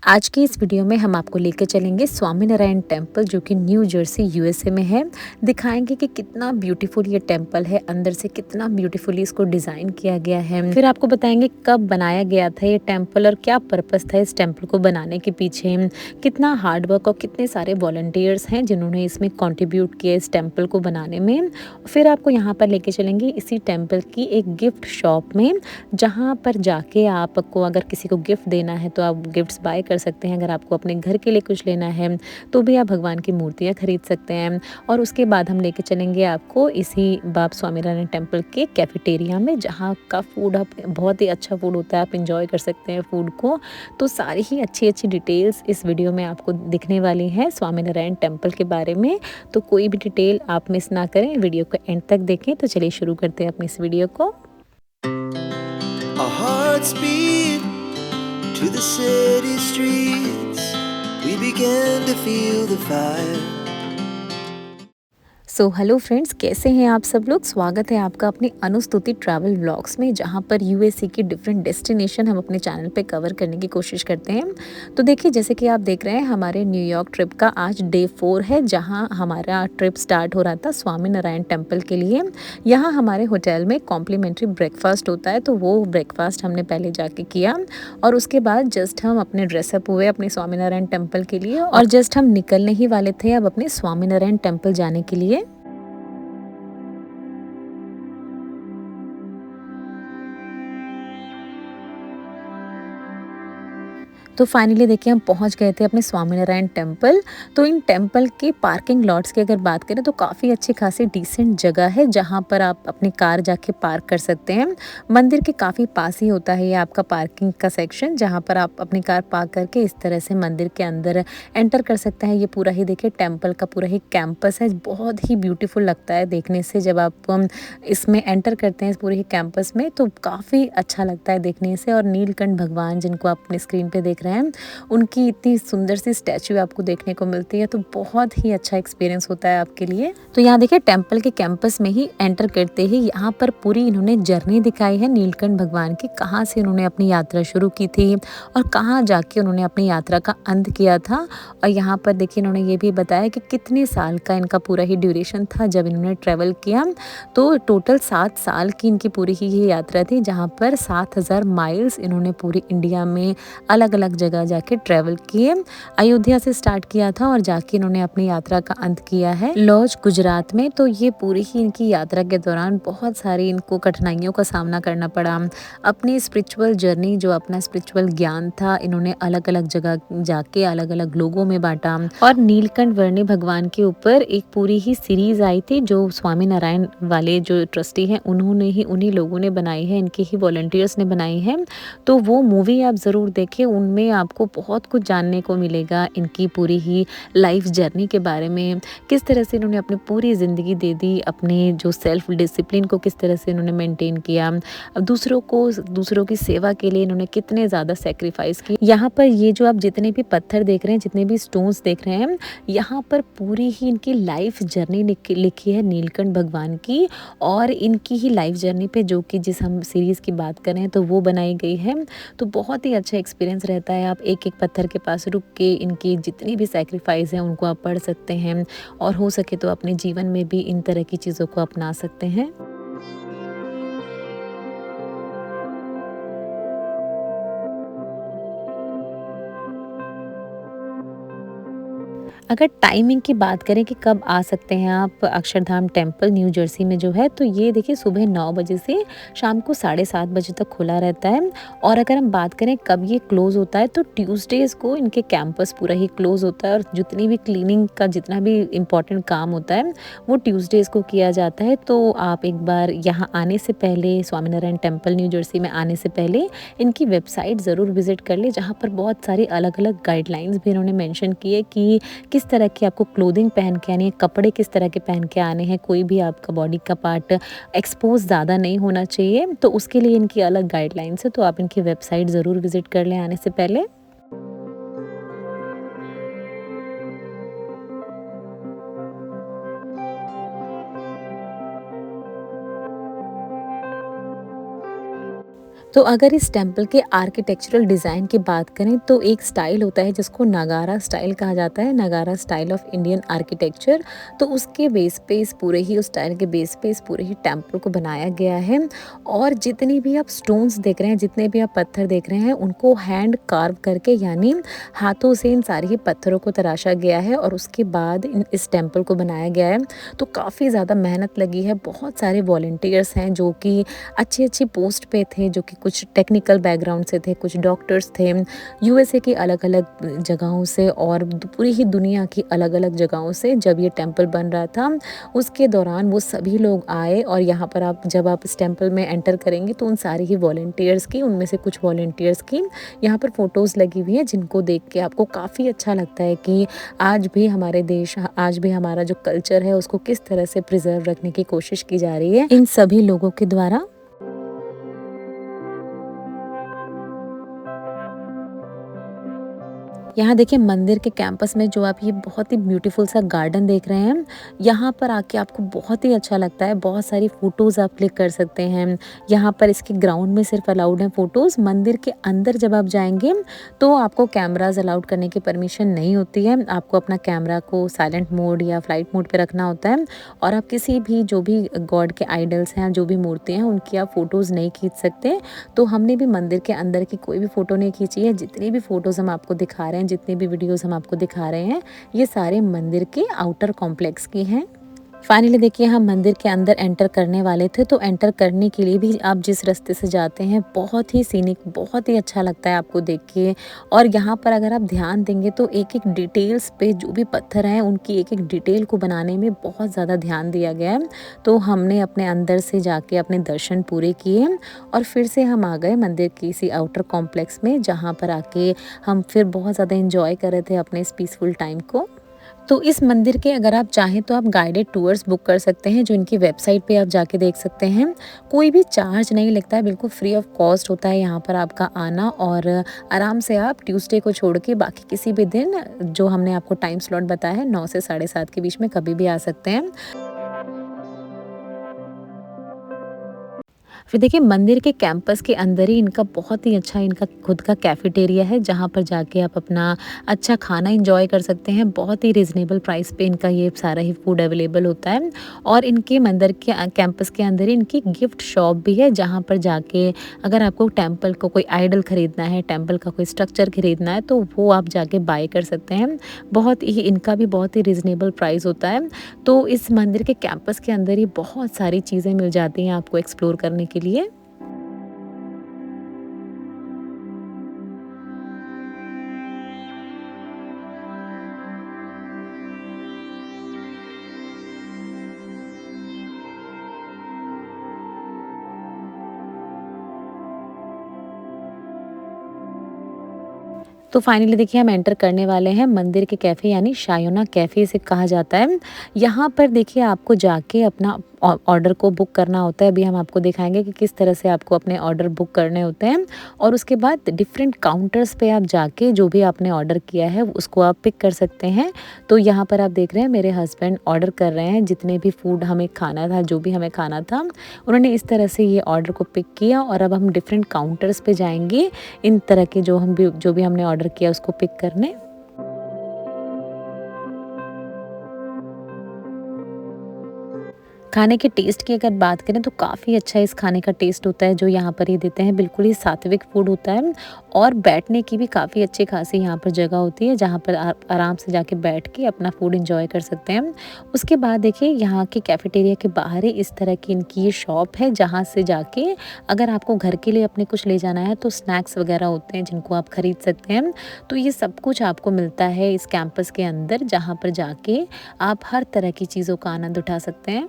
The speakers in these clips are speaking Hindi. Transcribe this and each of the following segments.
आज की इस वीडियो में हम आपको लेकर चलेंगे स्वामीनारायण टेम्पल जो कि न्यू जर्सी यूएसए में है। दिखाएंगे कि कितना ब्यूटीफुल ये टेम्पल है, अंदर से कितना ब्यूटीफुली इसको डिज़ाइन किया गया है। फिर आपको बताएंगे कब बनाया गया था ये टेम्पल और क्या पर्पस था इस टेम्पल को बनाने के पीछे, कितना हार्डवर्क और कितने सारे वॉलंटियर्स हैं जिन्होंने इसमें कॉन्ट्रीब्यूट किया इस टेम्पल को बनाने में। फिर आपको यहाँ पर लेके चलेंगे इसी टेम्पल की एक गिफ्ट शॉप में, जहाँ पर जाके आपको अगर किसी को गिफ्ट देना है तो आप गिफ्ट्स बाय कर सकते हैं। अगर आपको अपने घर के लिए कुछ लेना है तो भी आप भगवान की मूर्तियाँ खरीद सकते हैं। और उसके बाद हम लेके चलेंगे आपको इसी बाप स्वामीनारायण टेम्पल के कैफेटेरिया में, जहाँ का फूड आप बहुत ही अच्छा फूड होता है, आप इंजॉय कर सकते हैं फूड को। तो सारी ही अच्छी अच्छी डिटेल्स इस वीडियो में आपको दिखने वाली हैं स्वामीनारायण टेम्पल के बारे में। तो कोई भी डिटेल आप मिस ना करें, वीडियो को एंड तक देखें। तो चलिए शुरू करते हैं अपनी इस वीडियो को। Our hearts beat to the city streets. We began to feel the fire. So hello friends, कैसे हैं आप सब लोग। स्वागत है आपका अपनी अनुस्तुति ट्रैवल व्लॉग्स में, जहां पर यूएसए की डिफरेंट डेस्टिनेशन हम अपने चैनल पे कवर करने की कोशिश करते हैं। तो देखिए, जैसे कि आप देख रहे हैं, हमारे न्यूयॉर्क ट्रिप का आज डे 4 है, जहां हमारा ट्रिप स्टार्ट हो रहा था स्वामीनारायण टेम्पल के लिए। यहाँ हमारे होटल में कॉम्प्लीमेंट्री ब्रेकफास्ट होता है, तो वो ब्रेकफास्ट हमने पहले जाके किया और उसके बाद जस्ट हम अपने ड्रेसअप हुए अपने स्वामीनारायण टेम्पल के लिए और जस्ट हम निकलने ही वाले थे अब अपने स्वामीनारायण टेम्पल जाने के लिए। तो फाइनली देखिए हम पहुंच गए थे अपने स्वामीनारायण टेम्पल। तो इन टेम्पल के पार्किंग लॉट्स की अगर बात करें तो काफ़ी अच्छी खासी डिसेंट जगह है, जहां पर आप अपनी कार जाके पार्क कर सकते हैं। मंदिर के काफ़ी पास ही होता है ये आपका पार्किंग का सेक्शन, जहां पर आप अपनी कार पार्क करके इस तरह से मंदिर के अंदर एंटर कर सकते हैं। ये पूरा ही देखिए टेम्पल का पूरा ही कैंपस है, बहुत ही ब्यूटीफुल लगता है देखने से। जब आप इसमें एंटर करते हैं इस पूरे ही कैंपस में, तो काफ़ी अच्छा लगता है देखने से। और नीलकंठ भगवान जिनको आप अपने स्क्रीन पे देख रहे हैं, उनकी इतनी सुंदर सी स्टैचू आपको देखने को मिलती है, तो बहुत ही अच्छा एक्सपीरियंस होता है आपके लिए। तो यहाँ देखिए टेम्पल के कैंपस में ही एंटर करते ही यहाँ पर पूरी इन्होंने जर्नी दिखाई है नीलकंठ भगवान की, कहाँ से उन्होंने अपनी यात्रा शुरू की थी और कहाँ जाके उन्होंने अपनी यात्रा का अंत किया था। और यहाँ पर देखिए इन्होंने ये भी बताया कि कितने साल का इनका पूरा ही ड्यूरेशन था जब इन्होंने ट्रेवल किया। तो टोटल 7 साल की इनकी पूरी ही ये यात्रा थी, जहाँ पर 7000 माइल्स इन्होंने पूरी इंडिया में अलग अलग जगह जाके ट्रेवल किए। अयोध्या से स्टार्ट किया था और जाके इन्होंने अपनी यात्रा का अंत किया है लॉज गुजरात में। तो ये पूरी ही इनकी यात्रा के दौरान बहुत सारी इनको कठिनाइयों का सामना करना पड़ा। अपनी स्पिरिचुअल जर्नी, जो अपना स्पिरिचुअल ज्ञान था, इन्होंने अलग अलग जगह जाके अलग अलग लोगों में बांटा। और नीलकंठ वर्णी भगवान के ऊपर एक पूरी ही सीरीज आई थी, जो स्वामीनारायण वाले जो ट्रस्टी हैं उन्होंने ही, उन्हीं लोगों ने बनाई है, इनके ही वॉलंटियर्स ने बनाई है। तो वो मूवी आप ज़रूर देखें, उनमें आपको बहुत कुछ जानने को मिलेगा इनकी पूरी ही लाइफ जर्नी के बारे में, किस तरह से इन्होंने अपनी पूरी ज़िंदगी दे दी, अपने जो सेल्फ डिसिप्लिन को किस तरह से इन्होंने मेंटेन किया, दूसरों की सेवा के लिए इन्होंने कितने ज़्यादा सेक्रीफाइस किए। यहाँ पर ये जो आप जितने भी पत्थर देख रहे हैं, जितने भी स्टोन्स देख रहे हैं, यहाँ पर पूरी ही इनकी लाइफ जर्नी लिखी है नीलकंठ भगवान की। और इनकी ही लाइफ जर्नी पे, जो कि जिस हम सीरीज़ की बात करें तो वो बनाई गई है। तो बहुत ही अच्छा एक्सपीरियंस रहता है, आप एक एक पत्थर के पास रुक के इनकी जितनी भी सैक्रिफाइस हैं उनको आप पढ़ सकते हैं और हो सके तो अपने जीवन में भी इन तरह की चीज़ों को अपना सकते हैं। अगर टाइमिंग की बात करें कि कब आ सकते हैं आप अक्षरधाम टेम्पल न्यू जर्सी में जो है, तो ये देखिए सुबह 9 बजे से शाम को 7:30 बजे तक खुला रहता है। और अगर हम बात करें कब ये क्लोज़ होता है, तो ट्यूसडेज़ को इनके कैंपस पूरा ही क्लोज़ होता है और जितनी भी क्लीनिंग का जितना भी इम्पोर्टेंट काम होता है वो ट्यूसडेज़ को किया जाता है। तो आप एक बार यहाँ आने से पहले, स्वामीनारायण टेम्पल न्यू जर्सी में आने से पहले इनकी वेबसाइट ज़रूर विज़िट कर लें, जहाँ पर बहुत सारी अलग अलग गाइडलाइंस भी इन्होंने मेंशन की है कि किस तरह की आपको क्लोथिंग पहन के आनी है, कपड़े किस तरह के पहन के आने हैं, कोई भी आपका बॉडी का पार्ट एक्सपोज ज़्यादा नहीं होना चाहिए। तो उसके लिए इनकी अलग गाइडलाइंस है, तो आप इनकी वेबसाइट ज़रूर विजिट कर लें आने से पहले। तो तो अगर इस टेम्पल के आर्किटेक्चरल डिज़ाइन की बात करें तो एक स्टाइल होता है जिसको नगारा स्टाइल कहा जाता है, नगारा स्टाइल ऑफ इंडियन आर्किटेक्चर। तो उसके बेस पे इस पूरे ही उस स्टाइल के बेस पे इस पूरे ही टेम्पल को बनाया गया है। और जितनी भी आप स्टोन्स देख रहे हैं, जितने भी आप पत्थर देख रहे हैं, उनको हैंड कार्व करके यानी हाथों से इन सारे ही पत्थरों को तराशा गया है और उसके बाद इस टेम्पल को बनाया गया है। तो काफ़ी ज़्यादा मेहनत लगी है, बहुत सारे वॉलंटियर्स हैं जो कि अच्छी अच्छी पोस्ट पे थे, जो कि कुछ टेक्निकल बैकग्राउंड से थे, कुछ डॉक्टर्स थे, यूएसए की अलग अलग जगहों से और पूरी ही दुनिया की अलग अलग जगहों से। जब ये टेम्पल बन रहा था उसके दौरान वो सभी लोग आए और यहाँ पर जब आप इस टेम्पल में एंटर करेंगे तो उन सारे ही वॉलंटियर्स की, उनमें से कुछ वॉलंटियर्स की यहाँ पर फ़ोटोज़ लगी हुई हैं, जिनको देख के आपको काफ़ी अच्छा लगता है कि आज भी हमारे देश, आज भी हमारा जो कल्चर है उसको किस तरह से प्रिजर्व रखने की कोशिश की जा रही है इन सभी लोगों के द्वारा। यहाँ देखिए मंदिर के कैंपस में जो आप ये बहुत ही ब्यूटीफुल सा गार्डन देख रहे हैं, यहाँ पर आके आपको बहुत ही अच्छा लगता है। बहुत सारी फ़ोटोज़ आप क्लिक कर सकते हैं। यहाँ पर इसके ग्राउंड में सिर्फ अलाउड हैं फ़ोटोज़। मंदिर के अंदर जब आप जाएंगे तो आपको कैमराज अलाउड करने की परमिशन नहीं होती है। आपको अपना कैमरा को साइलेंट मोड या फ्लाइट मोड पे रखना होता है और आप किसी भी जो भी गॉड के आइडल्स हैं, जो भी मूर्तियाँ हैं, उनकी आप फ़ोटोज़ नहीं खींच सकते। तो हमने भी मंदिर के अंदर की कोई भी फ़ोटो नहीं खींची है। जितनी भी फ़ोटोज़ हम आपको दिखा रहे हैं, जितनी भी वीडियोस हम आपको दिखा रहे हैं, ये सारे मंदिर के आउटर कॉम्प्लेक्स की हैं। फाइनली देखिए हम मंदिर के अंदर एंटर करने वाले थे, तो एंटर करने के लिए भी आप जिस रास्ते से जाते हैं बहुत ही सीनिक, बहुत ही अच्छा लगता है आपको देख के। और यहाँ पर अगर आप ध्यान देंगे तो एक एक डिटेल्स पे जो भी पत्थर हैं उनकी एक एक डिटेल को बनाने में बहुत ज़्यादा ध्यान दिया गया है। तो हमने अपने अंदर से जाके अपने दर्शन पूरे किए और फिर से हम आ गए मंदिर की इसी आउटर कॉम्प्लेक्स में, जहाँ पर आके हम फिर बहुत ज़्यादा इंजॉय कर रहे थे अपने इस पीसफुल टाइम को। तो इस मंदिर के अगर आप चाहें तो आप गाइडेड टूर्स बुक कर सकते हैं, जो इनकी वेबसाइट पे आप जाके देख सकते हैं। कोई भी चार्ज नहीं लगता है, बिल्कुल फ्री ऑफ कॉस्ट होता है यहाँ पर आपका आना। और आराम से आप ट्यूसडे को छोड़ के बाकी किसी भी दिन जो हमने आपको टाइम स्लॉट बताया है 9 से 7:30 के बीच में कभी भी आ सकते हैं। फिर देखिए मंदिर के कैंपस के अंदर ही इनका बहुत ही अच्छा इनका खुद का कैफेटेरिया है, जहाँ पर जाके आप अपना अच्छा खाना एंजॉय कर सकते हैं। बहुत ही रिजनेबल प्राइस पे इनका ये सारा ही फूड अवेलेबल होता है। और इनके मंदिर के कैंपस के अंदर ही इनकी गिफ्ट शॉप भी है, जहाँ पर जाके अगर आपको टेम्पल को कोई आइडल खरीदना है, टेम्पल का कोई स्ट्रक्चर खरीदना है, तो वो आप जाके बाय कर सकते हैं। बहुत ही इनका भी बहुत ही रिजनेबल प्राइस होता है। तो इस मंदिर के कैंपस के अंदर ही बहुत सारी चीज़ें मिल जाती हैं आपको एक्सप्लोर करने के लिए। तो फाइनली देखिए हम एंटर करने वाले हैं मंदिर के कैफ़े, यानी शायोना कैफ़े इसे कहा जाता है। यहाँ पर देखिए आपको जाके अपना ऑर्डर को बुक करना होता है। अभी हम आपको दिखाएंगे कि किस तरह से आपको अपने ऑर्डर बुक करने होते हैं। और उसके बाद डिफरेंट काउंटर्स पे आप जाके जो भी आपने ऑर्डर किया है उसको आप पिक कर सकते हैं। तो यहाँ पर आप देख रहे हैं मेरे हस्बैंड ऑर्डर कर रहे हैं जितने भी फूड हमें खाना था, जो भी हमें खाना था उन्होंने इस तरह से ये ऑर्डर को पिक किया। और अब हम डिफरेंट काउंटर्स पे जाएंगे इन तरह के जो भी हमने ऑर्डर किया उसको पिक करने। खाने के टेस्ट की अगर बात करें तो काफ़ी अच्छा इस खाने का टेस्ट होता है जो यहाँ पर ये देते हैं। बिल्कुल ही सात्विक फूड होता है और बैठने की भी काफ़ी अच्छी खासी यहाँ पर जगह होती है, जहाँ पर आप आराम से जाके बैठ के अपना फूड एंजॉय कर सकते हैं। उसके बाद देखिए यहाँ के कैफेटेरिया के बाहर ही इस तरह की इनकी ये शॉप है, जहाँ से जाके अगर आपको घर के लिए अपने कुछ ले जाना है तो स्नैक्स वगैरह होते हैं जिनको आप खरीद सकते हैं। तो ये सब कुछ आपको मिलता है इस कैंपस के अंदर, जहाँ पर जाके आप हर तरह की चीज़ों का आनंद उठा सकते हैं।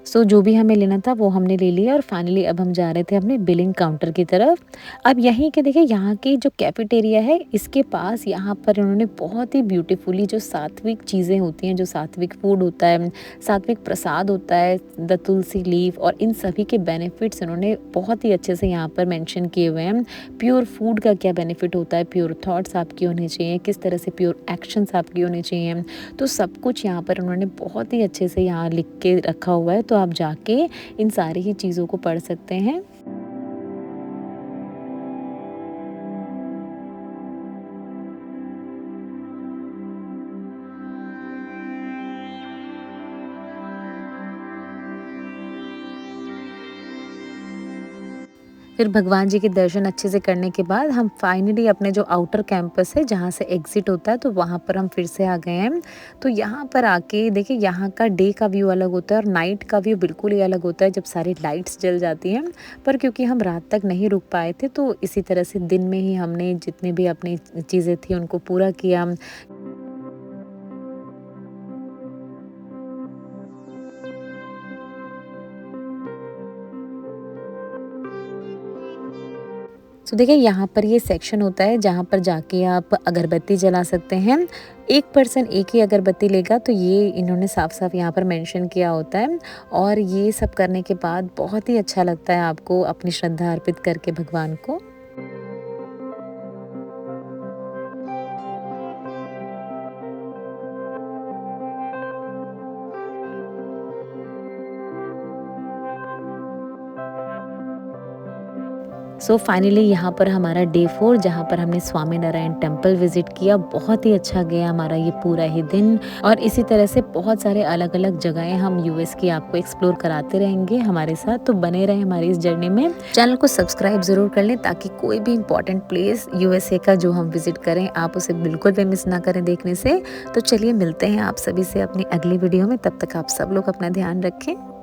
सो जो भी हमें लेना था वो हमने ले लिया और फाइनली अब हम जा रहे थे अपने बिलिंग काउंटर की तरफ। अब यहीं के देखिए यहाँ की जो कैफेटेरिया है इसके पास यहाँ पर इन्होंने बहुत ही ब्यूटीफुली जो सात्विक चीज़ें होती हैं, जो सात्विक फूड होता है, सात्विक प्रसाद होता है, द तुलसी लीफ और इन सभी के बेनिफिट्स इन्होंने बहुत ही अच्छे से यहाँ पर मेंशन किए हुए हैं। प्योर फूड का क्या बेनिफिट होता है, प्योर थॉट्स आपके होने चाहिए, किस तरह से प्योर एक्शंस आपके होने चाहिए, तो सब कुछ यहाँ पर उन्होंने बहुत ही अच्छे से यहाँ लिख के रखा हुआ है। तो तो आप जाके इन सारी ही चीज़ों को पढ़ सकते हैं। फिर भगवान जी के दर्शन अच्छे से करने के बाद हम फाइनली अपने जो आउटर कैंपस है जहाँ से एग्ज़िट होता है, तो वहाँ पर हम फिर से आ गए हैं। तो यहाँ पर आके देखिए, यहाँ का डे का व्यू अलग होता है और नाइट का व्यू बिल्कुल ही अलग होता है जब सारी लाइट्स जल जाती हैं। पर क्योंकि हम रात तक नहीं रुक पाए थे, तो इसी तरह से दिन में ही हमने जितनी भी अपनी चीज़ें थी उनको पूरा किया। तो देखिए, यहाँ पर ये सेक्शन होता है जहाँ पर जाके आप अगरबत्ती जला सकते हैं। एक पर्सन एक ही अगरबत्ती लेगा, तो ये इन्होंने साफ-साफ यहाँ पर मेंशन किया होता है। और ये सब करने के बाद बहुत ही अच्छा लगता है आपको अपनी श्रद्धा अर्पित करके भगवान को। सो फाइनली यहाँ पर हमारा डे 4, जहाँ पर हमने स्वामी नारायण टेम्पल विज़िट किया, बहुत ही अच्छा गया हमारा ये पूरा ही दिन। और इसी तरह से बहुत सारे अलग-अलग जगहें हम यूएस की आपको एक्सप्लोर कराते रहेंगे हमारे साथ, तो बने रहें हमारी इस जर्नी में। चैनल को सब्सक्राइब ज़रूर कर लें ताकि कोई भी इंपॉर्टेंट प्लेस यूएसए का जो हम विज़िट करें, आप उसे बिल्कुल भी मिस ना करें देखने से। तो चलिए, मिलते हैं आप सभी से अपनी अगली वीडियो में, तब तक आप सब लोग अपना ध्यान रखें।